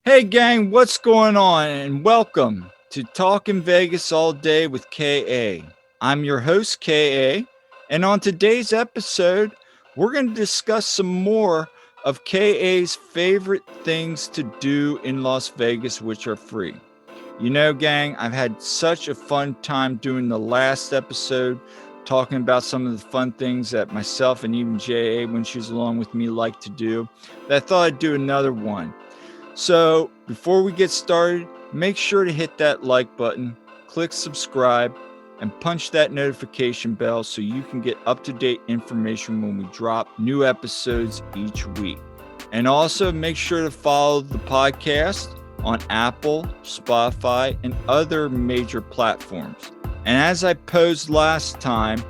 Hey, gang, what's going on? And welcome to Talking Vegas All Day with KA. I'm your host, KA, and on today's episode, we're going to discuss some more of KA's favorite things to do in Las Vegas, which are free. You know, gang, I've had such a fun time doing the last episode, talking about some of the fun things that myself and even JA, when she's along with me, like to do, that I thought I'd do another one. So, before we get started, make sure to hit that like button, click subscribe, and punch that notification bell so you can get up to date information when we drop new episodes each week. And also make sure to follow the podcast on Apple, Spotify, and other major platforms. And as I posed last time,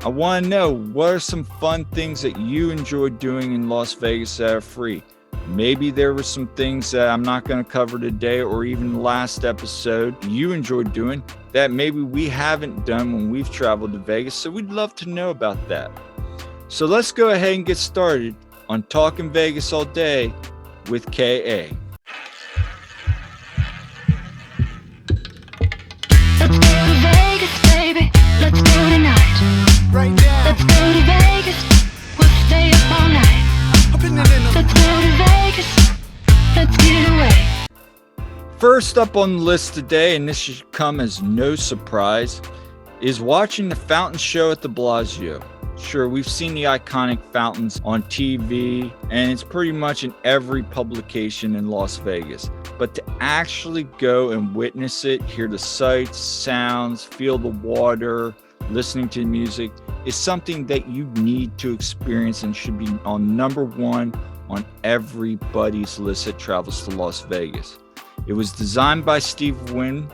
I want to know, what are some fun things that you enjoy doing in Las Vegas that are free? Maybe there were some things that I'm not going to cover today or even the last episode you enjoyed doing that maybe we haven't done when we've traveled to Vegas. So we'd love to know about that. So let's go ahead and get started on Talking Vegas All Day with KA. Let's go to Vegas, baby. Let's go tonight. Right now. Let's go to Vegas. We'll stay up all night. Let's go to Vegas. Let's get away. First up on the list today, and this should come as no surprise, is watching the fountain show at the Bellagio. Sure, we've seen the iconic fountains on TV, and it's pretty much in every publication in Las Vegas. But to actually go and witness it, hear the sights, sounds, feel the water, listening to music, is something that you need to experience and should be on number one on everybody's list that travels to Las Vegas. It was designed by Steve Wynn,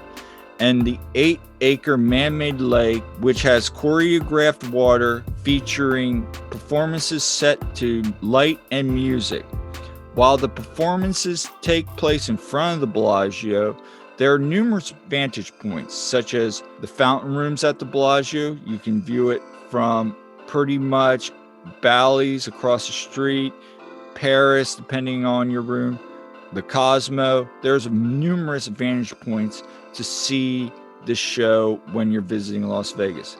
and the 8-acre man-made lake, which has choreographed water featuring performances set to light and music. While the performances take place in front of the Bellagio, there are numerous vantage points, such as the fountain rooms at the Bellagio. You can view it from pretty much Bally's across the street, Paris, depending on your room, the Cosmo. There's numerous vantage points to see the show when you're visiting Las Vegas.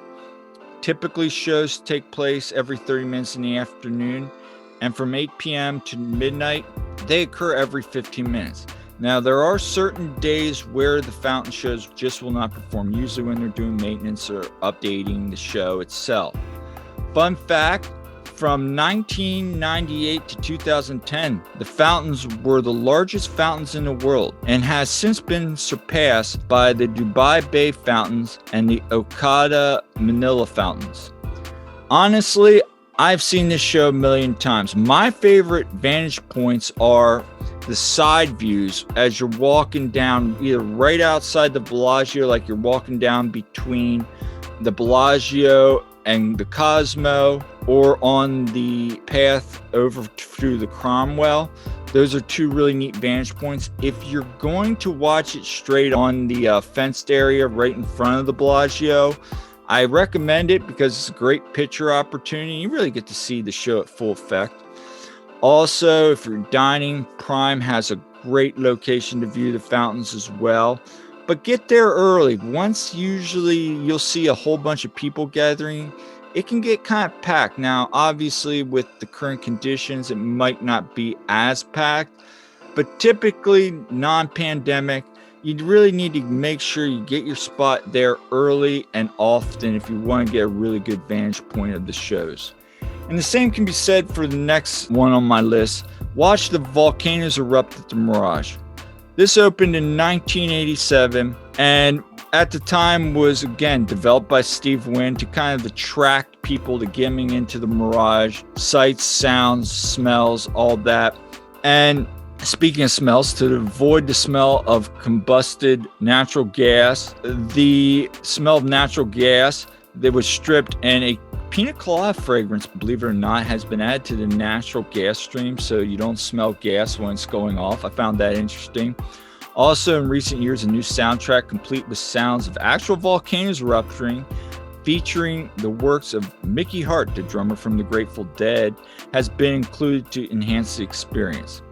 Typically, shows take place every 30 minutes in the afternoon, and from 8 p.m. to midnight, they occur every 15 minutes. Now, there are certain days where the fountain shows just will not perform, usually when they're doing maintenance or updating the show itself. Fun fact, from 1998 to 2010, the fountains were the largest fountains in the world and has since been surpassed by the Dubai Bay fountains and the Okada Manila fountains. Honestly, I've seen this show a million times. My favorite vantage points are the side views as you're walking down, either right outside the Bellagio, like you're walking down between the Bellagio and the Cosmo, or on the path over through the Cromwell. Those are two really neat vantage points. If you're going to watch it straight on the fenced area right in front of the Bellagio, I recommend it because it's a great picture opportunity. You really get to see the show at full effect. Also, if you're dining, Prime has a great location to view the fountains as well. But get there early. Once usually you'll see a whole bunch of people gathering, it can get kind of packed. Now, obviously, with the current conditions, it might not be as packed. But typically, non-pandemic, you really need to make sure you get your spot there early and often if you want to get a really good vantage point of the shows. And the same can be said for the next one on my list. Watch the volcanoes erupt at the Mirage. This opened in 1987 and at the time was, again, developed by Steve Wynn to kind of attract people to getting into the Mirage. Sights, sounds, smells, all that. And speaking of smells, to avoid the smell of combusted natural gas, the smell of natural gas that was stripped, and a pina colada fragrance, believe it or not, has been added to the natural gas stream so you don't smell gas when it's going off. I found that interesting. Also, in recent years, a new soundtrack complete with sounds of actual volcanoes erupting, featuring the works of Mickey Hart, the drummer from the Grateful Dead, has been included to enhance the experience.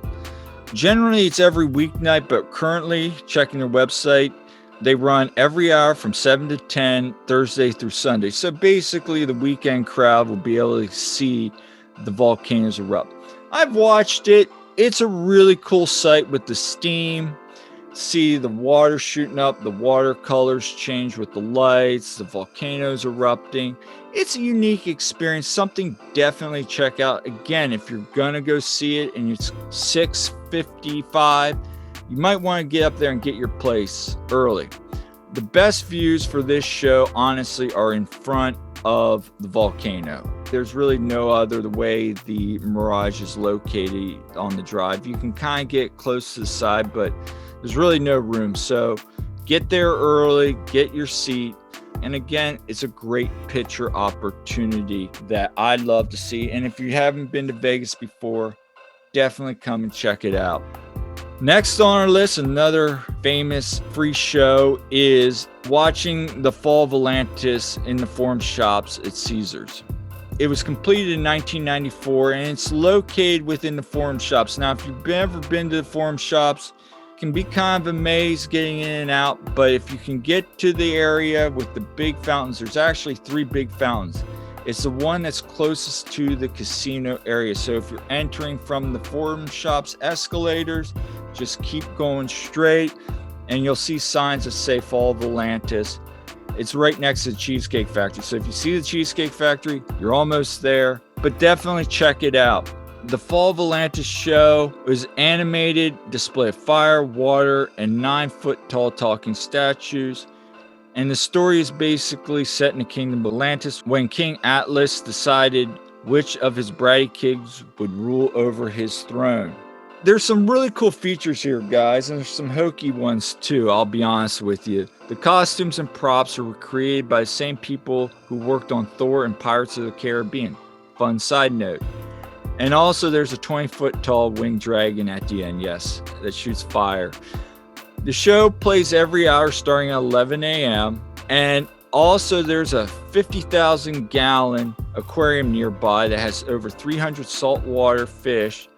Generally, it's every weeknight, but currently, checking their website, they run every hour from 7 to 10, Thursday through Sunday. So basically, the weekend crowd will be able to see the volcanoes erupt. I've watched it. It's a really cool sight with the steam. See the water shooting up, the watercolors change with the lights, the volcanoes erupting. It's a unique experience, something definitely check out. Again, if you're gonna go see it and it's 6:55, you might want to get up there and get your place early. The best views for this show, honestly, are in front of the volcano. There's really no other way the Mirage is located on the drive. You can kind of get close to the side, but there's really no room. So get there early, get your seat. And again, it's a great picture opportunity that I'd love to see. And if you haven't been to Vegas before, definitely come and check it out. Next on our list, another famous free show is watching the fall of Atlantis in the Forum Shops at Caesars. It was completed in 1994 and it's located within the Forum Shops. Now, if you've ever been to the Forum Shops, it can be kind of a maze getting in and out, but if you can get to the area with the big fountains, there's actually 3 big fountains. It's the one that's closest to the casino area. So if you're entering from the Forum Shops escalators, just keep going straight and you'll see signs that say Fall of Atlantis. It's right next to the Cheesecake Factory. So if you see the Cheesecake Factory, you're almost there, but definitely check it out. The Fall of Atlantis show was animated display of fire, water, and 9-foot-tall talking statues. And the story is basically set in the kingdom of Atlantis when King Atlas decided which of his bratty kids would rule over his throne. There's some really cool features here, guys, and there's some hokey ones too, I'll be honest with you. The costumes and props were created by the same people who worked on Thor and Pirates of the Caribbean. Fun side note. And also there's a 20-foot-tall winged dragon at the end, yes, that shoots fire. The show plays every hour starting at 11 a.m. And also there's a 50,000-gallon aquarium nearby that has over 300 saltwater fish.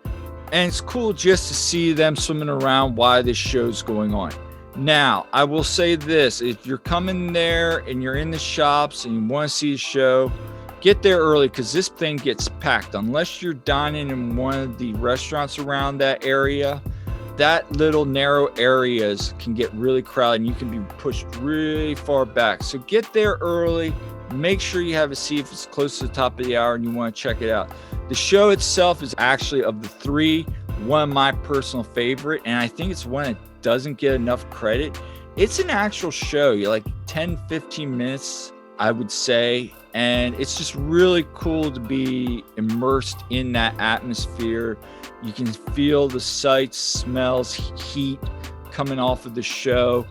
And it's cool just to see them swimming around while this show's going on. Now, I will say this, if you're coming there and you're in the shops and you want to see the show, get there early because this thing gets packed. Unless you're dining in one of the restaurants around that area, that little narrow areas can get really crowded and you can be pushed really far back. So get there early, make sure you have a seat if it's close to the top of the hour and you want to check it out. The show itself is actually, of the 3, one of my personal favorite, and I think it's one that doesn't get enough credit. It's an actual show. You're like 10-15 minutes, I would say, and it's just really cool to be immersed in that atmosphere. You can feel the sights, smells, heat coming off of the show.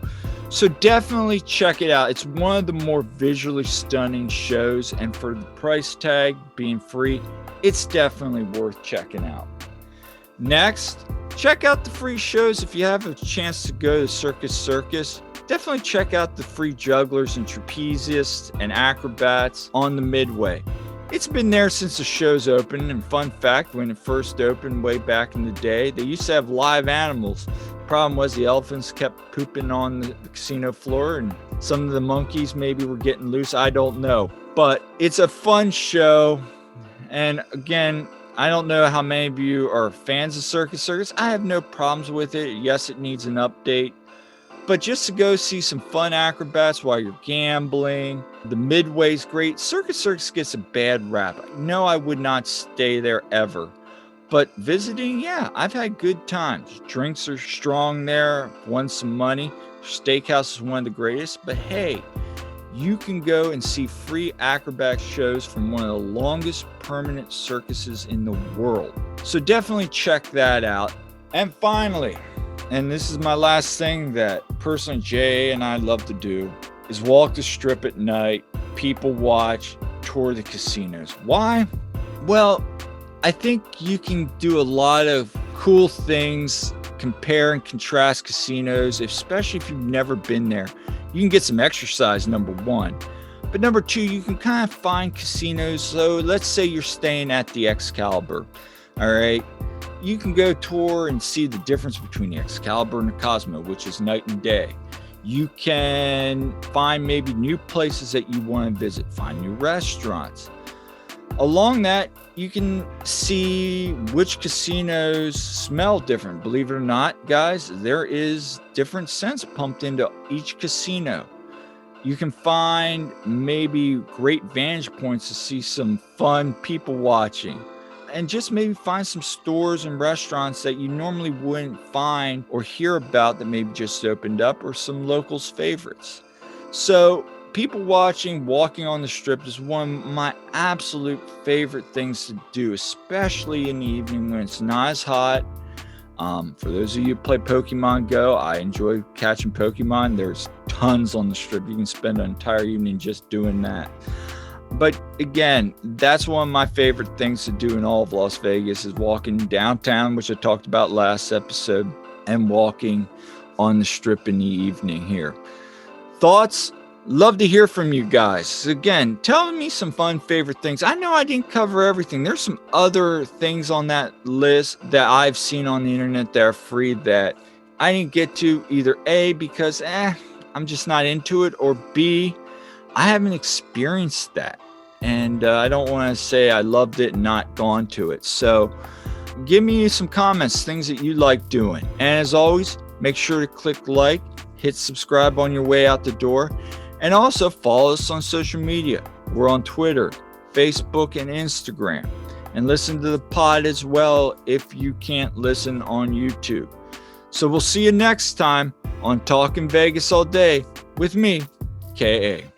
So definitely check it out. It's one of the more visually stunning shows, and for the price tag being free, it's definitely worth checking out. Next, check out the free shows. If you have a chance to go to Circus, definitely check out the free jugglers and trapezeists and acrobats on the Midway. It's been there since the show's opened, and fun fact, when it first opened way back in the day, they used to have live animals. Problem was the elephants kept pooping on the casino floor and some of the monkeys maybe were getting loose. I don't know, but it's a fun show. And again, I don't know how many of you are fans of Circus. I have no problems with it. Yes, it needs an update, but just to go see some fun acrobats while you're gambling, the Midway's great. Circus gets a bad rap. No, I would not stay there ever. But visiting, yeah, I've had good times. Drinks are strong there, won some money. Steakhouse is one of the greatest, but hey, you can go and see free acrobat shows from one of the longest permanent circuses in the world. So definitely check that out. And finally, and this is my last thing that personally Jay and I love to do, is walk the strip at night, people watch, tour the casinos. Why? Well, I think you can do a lot of cool things, compare and contrast casinos, especially if you've never been there. You can get some exercise, number one. But number two, you can kind of find casinos. So let's say you're staying at the Excalibur. All right. you can go tour and see the difference between the Excalibur and the Cosmo, which is night and day. You can find maybe new places that you want to visit, find new restaurants. Along that, you can see which casinos smell different. Believe it or not, guys, there is different scents pumped into each casino. You can find maybe great vantage points to see some fun people watching, and just maybe find some stores and restaurants that you normally wouldn't find or hear about that maybe just opened up, or some locals' favorites. So people watching, walking on the strip is one of my absolute favorite things to do, especially in the evening when it's not as hot. For those of you who play Pokemon Go, I enjoy catching Pokemon. There's tons on the strip. You can spend an entire evening just doing that. But again, that's one of my favorite things to do in all of Las Vegas, is walking downtown, which I talked about last episode, and walking on the strip in the evening here. Thoughts? Love to hear from you guys. Again, tell me some fun favorite things. I know I didn't cover everything. There's some other things on that list that I've seen on the internet that are free that I didn't get to, either A, because I'm just not into it, or B, I haven't experienced that. And I don't want to say I loved it and not gone to it. So give me some comments, things that you like doing. And as always, make sure to click like, hit subscribe on your way out the door, and also follow us on social media. We're on Twitter, Facebook, and Instagram. And listen to the pod as well if you can't listen on YouTube. So we'll see you next time on Talking Vegas All Day with me, K.A.